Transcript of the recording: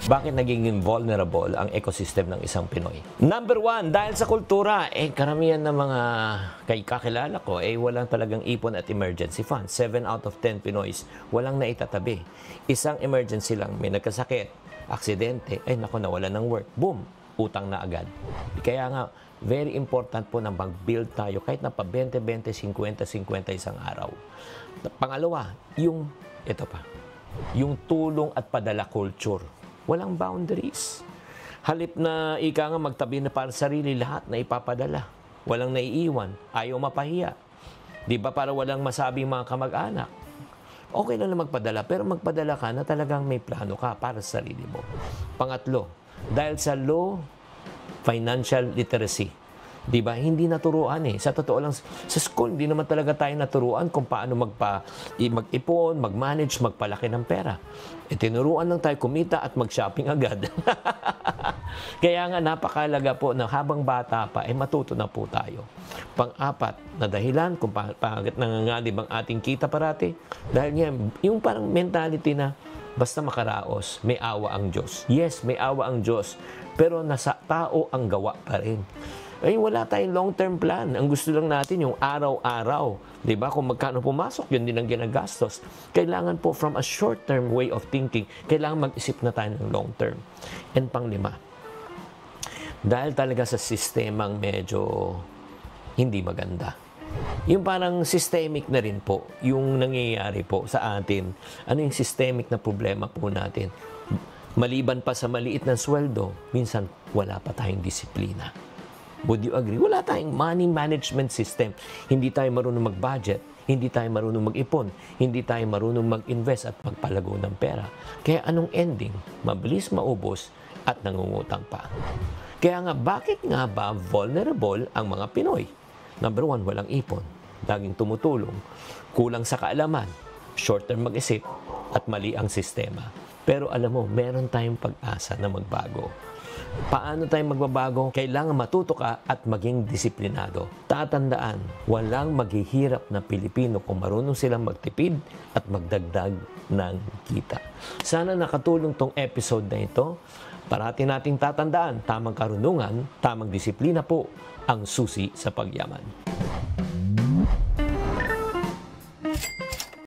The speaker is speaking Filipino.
Bakit naging vulnerable ang ecosystem ng isang Pinoy? Number one, dahil sa kultura, karamihan ng mga kakilala ko, walang talagang ipon at emergency fund. 7 out of 10 Pinoys, walang naitatabi. Isang emergency lang, may nagkasakit, aksidente, naku, nawalan ng work. Boom, utang na agad. Kaya nga, very important po na mag-build tayo kahit na pa 20, 50 isang araw. Pangalawa, yung tulong at padala culture. Walang boundaries. Halip na ika nga magtabi na para sa sarili lahat na ipapadala. Walang naiiwan. Ayaw mapahiya. Di ba para walang masabing mga kamag-anak? Okay lang na magpadala, pero magpadala ka na talagang may plano ka para sa sarili mo. Pangatlo, dahil sa low financial literacy, di ba? Hindi naturuan Sa totoo lang, sa school, hindi naman talaga tayo naturuan kung paano mag-ipon, mag-manage, magpalaki ng pera. Tinuruan lang tayo kumita at mag-shopping agad. Kaya nga napakalaga po na habang bata pa, matuto na po tayo. Pang-apat na dahilan kung bakit nanganganib ang ating kita parati, dahil nga, yung parang mentality na basta makaraos, may awa ang Diyos. Yes, may awa ang Diyos, pero nasa tao ang gawa pa rin. Wala tayong long-term plan. Ang gusto lang natin yung araw-araw. Di ba? Kung magkano pumasok, yun din ang ginagastos. Kailangan po from a short-term way of thinking, kailangan mag-isip na tayo ng long-term. And panglima, dahil talaga sa sistemang medyo hindi maganda. Yung parang systemic na rin po, yung nangyayari po sa atin. Ano yung systemic na problema po natin? Maliban pa sa maliit na sweldo, minsan wala pa tayong disiplina. Would you agree? Wala tayong money management system. Hindi tayo marunong mag-budget. Hindi tayo marunong mag-ipon. Hindi tayo marunong mag-invest at magpalago ng pera. Kaya anong ending? Mabilis maubos at nangungutang pa. Kaya nga, bakit nga ba vulnerable ang mga Pinoy? Number one, walang ipon. Laging tumutulong. Kulang sa kaalaman. Short-term mag-isip at mali ang sistema. Pero alam mo, meron tayong pag-asa na magbago. Paano tayo magbabago? Kailangan matuto ka at maging disiplinado. Tatandaan, walang maghihirap na Pilipino kung marunong silang magtipid at magdagdag ng kita. Sana nakatulong tong episode na ito. Parati nating tatandaan, tamang karunungan, tamang disiplina po ang susi sa pagyaman.